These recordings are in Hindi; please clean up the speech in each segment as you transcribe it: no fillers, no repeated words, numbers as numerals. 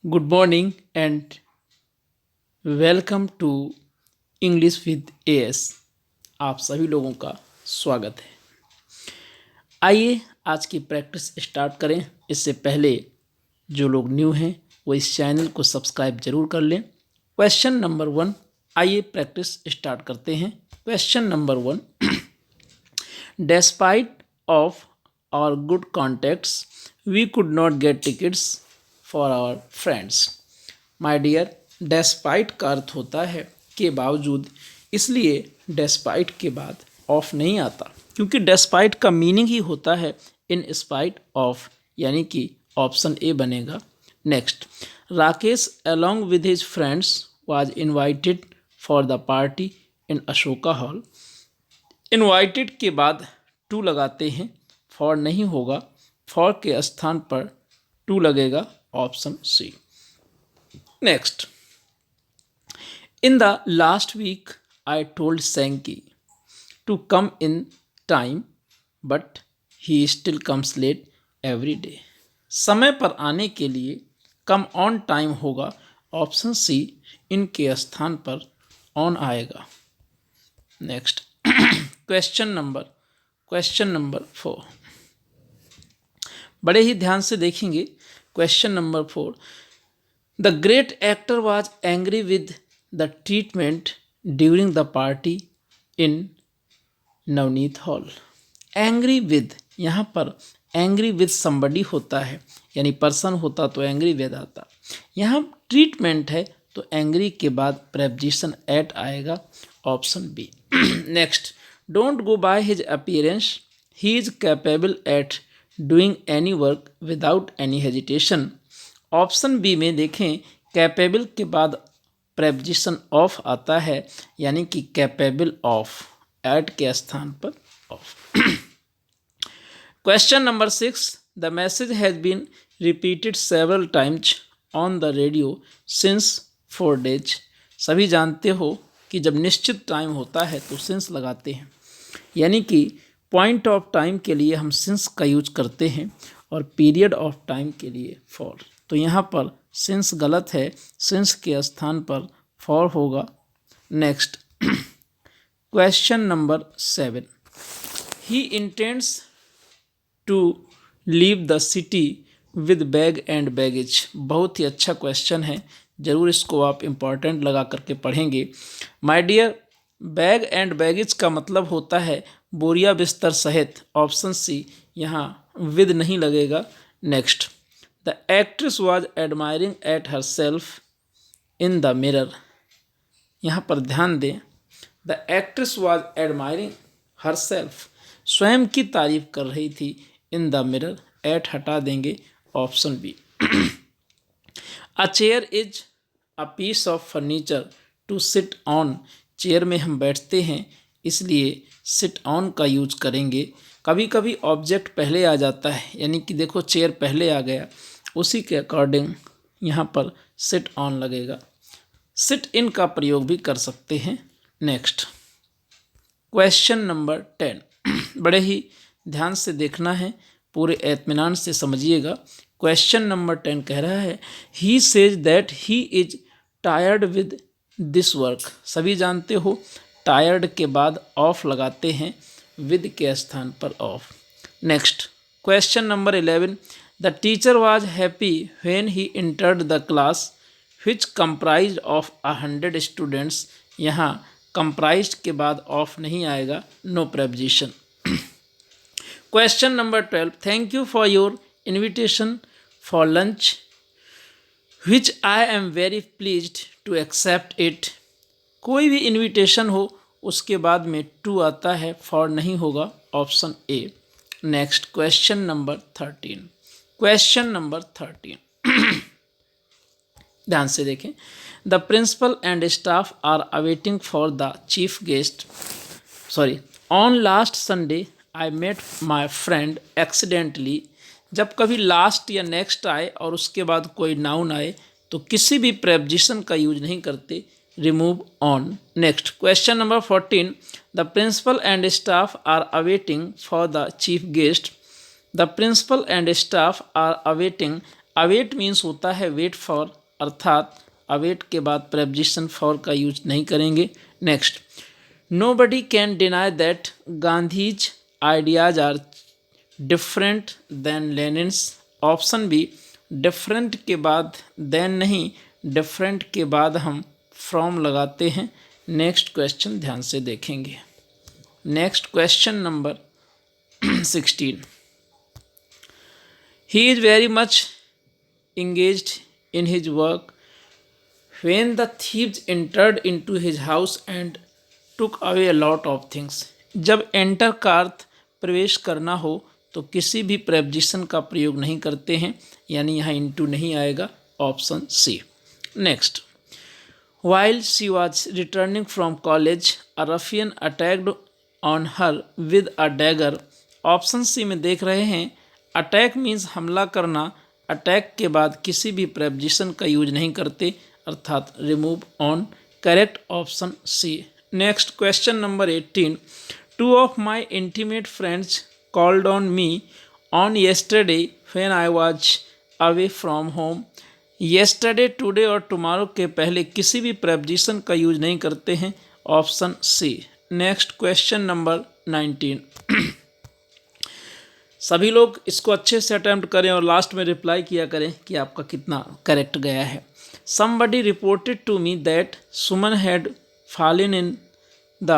Good morning and welcome to English with AS. आप सभी लोगों का स्वागत है। आइए आज की प्रैक्टिस स्टार्ट करें। इससे पहले जो लोग न्यू हैं वो इस चैनल को सब्सक्राइब जरूर कर लें। क्वेश्चन नंबर 1, आइए प्रैक्टिस स्टार्ट करते हैं। Question number 1, despite of our good contacts we could not get tickets for our friends. My dear, despite का अर्थ होता है के बावजूद, इसलिए डेस्पाइट के बाद ऑफ नहीं आता, क्योंकि डेस्पाइट का मीनिंग ही होता है इन स्पाइट ऑफ, यानी कि ऑप्शन ए बनेगा। Next, Rakesh along with his friends was invited for the party in Ashoka hall. Invited के बाद टू लगाते हैं, फॉर नहीं होगा, फॉर के स्थान पर टू लगेगा, option C. Next, in the last week I told Sankey to come in time but he still comes late every day। समय पर आने के लिए कम ऑन टाइम होगा, ऑप्शन सी। इनके स्थान पर ऑन आएगा। नेक्स्ट, क्वेश्चन नंबर 4, बड़े ही ध्यान से देखेंगे। Question number 4, the great actor was angry with the treatment during the party in Navneet hall. Angry with, यहाँ पर एंग्री विद समबडी होता है, यानी पर्सन होता तो एंग्री विद आता। यहाँ ट्रीटमेंट है तो एंग्री के बाद प्रेपोजिशन एट आएगा, option B. Next, don't go by his appearance, he is capable at doing any work without any hesitation. Option B में देखें, कैपेबल के बाद प्रेपोजिशन ऑफ आता है, यानी कि कैपेबल ऑफ, एट के स्थान पर of. Question number 6, the message has been repeated several times on the radio since 4 days। सभी जानते हो कि जब निश्चित टाइम होता है तो सिंस लगाते हैं, यानी कि पॉइंट ऑफ टाइम के लिए हम सिंस का यूज करते हैं और पीरियड ऑफ टाइम के लिए फॉर। तो यहाँ पर सिंस गलत है, सिंस के स्थान पर फॉर होगा। Next, question number 7, he intends to leave the city with bag and baggage. बहुत ही अच्छा क्वेश्चन है, ज़रूर इसको आप इम्पॉर्टेंट लगा करके पढ़ेंगे। My dear, bag and baggage का मतलब होता है बोरिया बिस्तर सहित, ऑप्शन सी। यहाँ विद नहीं लगेगा। Next, the actress was admiring at her self in the mirror. यहाँ पर ध्यान दें, the actress was admiring her self, स्वयं की तारीफ कर रही थी, इन द मिरर एट हटा देंगे, option B. A chair is a piece of furniture to sit on. Chair में हम बैठते हैं, इसलिए सिट ऑन का यूज करेंगे। कभी कभी ऑब्जेक्ट पहले आ जाता है, यानी कि देखो चेयर पहले आ गया, उसी के अकॉर्डिंग यहाँ पर सिट ऑन लगेगा। सिट इन का प्रयोग भी कर सकते हैं। नेक्स्ट, क्वेश्चन नंबर 10, बड़े ही ध्यान से देखना है, पूरे एतमीनान से समझिएगा। क्वेश्चन नंबर 10 कह रहा है, he says that he is tired with this work. सभी जानते हो टायर्ड के बाद ऑफ लगाते हैं, विद के स्थान पर of. Next, question number 11, the teacher was happy when he entered the class which comprised of 100 students. यहाँ कंप्राइज्ड के बाद ऑफ नहीं आएगा, no preposition. Question number 12, thank you for your invitation for lunch which I am very pleased to accept it. कोई भी इन्विटेशन हो उसके बाद में टू आता है, फॉर नहीं होगा, option A. Next, question number 13, ध्यान से देखें, the principal and staff are awaiting for the chief guest. On last Sunday I met my friend accidentally. जब कभी लास्ट या नेक्स्ट आए और उसके बाद कोई नाउन आए तो किसी भी प्रेपोजिशन का यूज नहीं करते, remove on. Next, question number 14, the principal and staff are awaiting for the chief guest. The principal and staff are awaiting await means होता है वेट फॉर, अर्थात अवेट के बाद प्रेपोजिशन फॉर का यूज नहीं करेंगे। Next, nobody can deny that Gandhi's ideas are different than Lenin's. Option B, different के बाद देन नहीं, डिफरेंट के बाद हम फ्रॉम लगाते हैं। नेक्स्ट क्वेश्चन ध्यान से देखेंगे। Next question number 16, he is very much engaged in his work when the thieves entered into his house and took away a lot of things। जब enter का अर्थ प्रवेश करना हो तो किसी भी preposition का प्रयोग नहीं करते हैं, यानी यहाँ into नहीं आएगा, option C. Next, while she was returning from college a ruffian attacked on her with a dagger। Option C में देख रहे हैं अटैक मीन्स हमला करना, अटैक के बाद किसी भी प्रेपोजिशन का यूज नहीं करते, अर्थात remove on. Correct option C. Next question number 18, two of my intimate friends called on me on yesterday when I was away from home. Yesterday, today और टुमारो के पहले किसी भी प्रेपोजिशन का यूज नहीं करते हैं, option C. Next question number 19, सभी लोग इसको अच्छे से अटैम्प्ट करें और लास्ट में रिप्लाई किया करें कि आपका कितना करेक्ट गया है। Somebody reported to me that Suman had fallen in the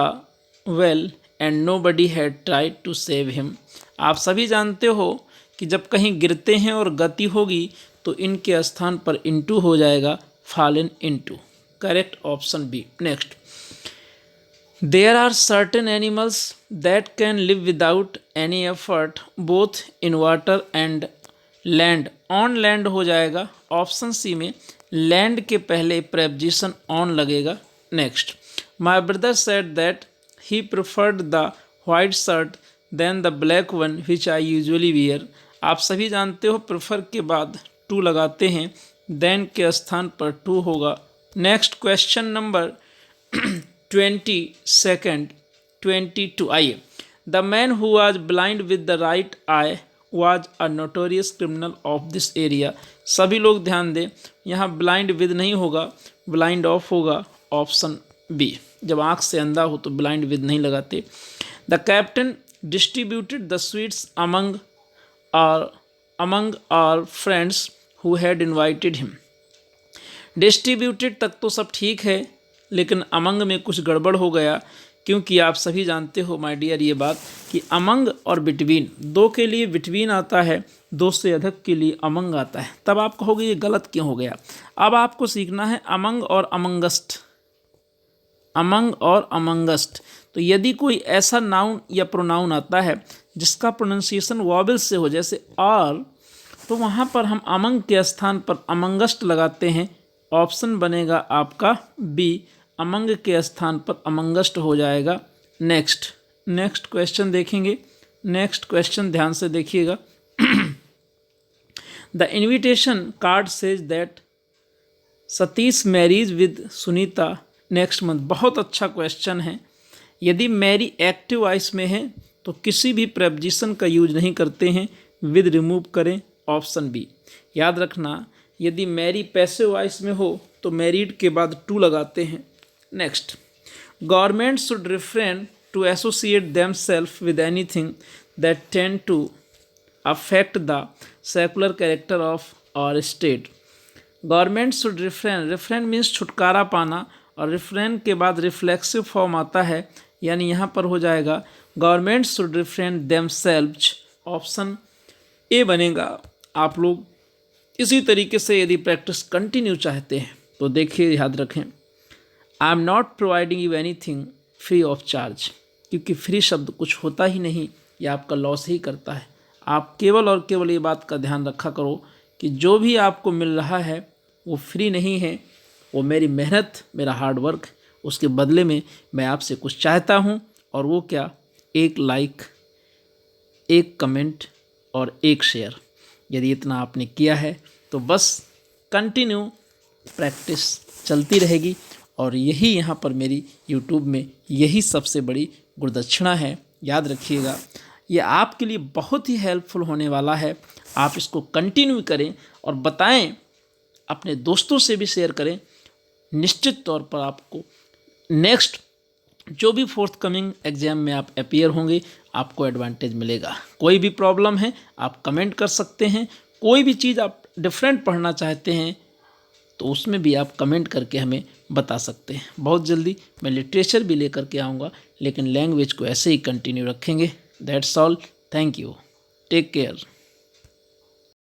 well and nobody had tried to save him. आप सभी जानते हो कि जब कहीं गिरते हैं और गति होगी तो इनके स्थान पर इनटू हो जाएगा, fallen into. Correct option B. Next, there are certain animals that can live without any effort both in water and land। on land हो जाएगा, ऑप्शन सी में land के पहले preposition on लगेगा। Next, my brother said that he preferred the white shirt than the black one which I usually wear। आप सभी जानते हो prefer के बाद to लगाते हैं, then के स्थान पर to होगा। नेक्स्ट क्वेश्चन नंबर 22 आइए, the man who was blind with the right I was a notorious criminal of this area. सभी लोग ध्यान दें, यहाँ ब्लाइंड विद नहीं होगा, ब्लाइंड ऑफ होगा, ऑप्शन बी। जब आँख से अंधा हो तो ब्लाइंड विद नहीं लगाते। The captain distributed the sweets among our friends who had invited him. Distributed तक तो सब ठीक है, लेकिन अमंग में कुछ गड़बड़ हो गया, क्योंकि आप सभी जानते हो माय डियर ये बात कि अमंग और बिटवीन, दो के लिए बिटवीन आता है, दो से अधिक के लिए अमंग आता है। तब आप कहोगे ये गलत क्यों हो गया। अब आपको सीखना है अमंग और अमंगस्ट, अमंग और अमंगस्ट। तो यदि कोई ऐसा नाउन या प्रोनाउन आता है जिसका प्रोनाउंसिएशन वॉवल से हो, जैसे और, तो वहाँ पर हम अमंग के स्थान पर अमंगस्ट लगाते हैं। ऑप्शन बनेगा आपका बी, अमंग के स्थान पर अमंगस्ट हो जाएगा। नेक्स्ट क्वेश्चन देखेंगे। नेक्स्ट क्वेश्चन ध्यान से देखिएगा। The invitation card says that Satish marries with Sunita next month. बहुत अच्छा क्वेश्चन है। यदि मैरी एक्टिव वॉइस में है तो किसी भी प्रेपोजिशन का यूज नहीं करते हैं, विद रिमूव करें, ऑप्शन बी। याद रखना, यदि मैरी पैसिव वॉइस में हो तो मैरिड के बाद टू लगाते हैं। Next, government should refrain to associate themselves with anything that tend to affect the secular character of our state. Government should refrain, refrain means छुटकारा पाना, और रिफ्रेन के बाद रिफ्लेक्सिव फॉर्म आता है, यानी यहाँ पर हो जाएगा government should refrain themselves, option A बनेगा। आप लोग इसी तरीके से यदि प्रैक्टिस कंटिन्यू चाहते हैं तो देखिए, याद रखें, I am not providing you anything free of charge, क्योंकि फ्री शब्द कुछ होता ही नहीं, ये आपका लॉस ही करता है। आप केवल और केवल ये बात का ध्यान रखा करो कि जो भी आपको मिल रहा है वो फ्री नहीं है, वो मेरी मेहनत, मेरा हार्ड वर्क, उसके बदले में मैं आपसे कुछ चाहता हूँ, और वो क्या, एक लाइक, एक कमेंट और एक शेयर। यदि इतना आपने किया है तो बस कंटिन्यू प्रैक्टिस चलती रहेगी, और यही यहाँ पर मेरी यूट्यूब में यही सबसे बड़ी गुरुदक्षिणा है। याद रखिएगा, ये आपके लिए बहुत ही हेल्पफुल होने वाला है। आप इसको कंटिन्यू करें और बताएं, अपने दोस्तों से भी शेयर करें। निश्चित तौर पर आपको नेक्स्ट जो भी फोर्थ कमिंग एग्जाम में आप अपीयर होंगे, आपको एडवांटेज मिलेगा। कोई भी प्रॉब्लम है आप कमेंट कर सकते हैं, कोई भी चीज़ आप डिफरेंट पढ़ना चाहते हैं तो उसमें भी आप कमेंट करके हमें बता सकते हैं। बहुत जल्दी मैं लिटरेचर भी लेकर के आऊँगा, लेकिन लैंग्वेज को ऐसे ही कंटिन्यू रखेंगे। That's all, thank you, take care.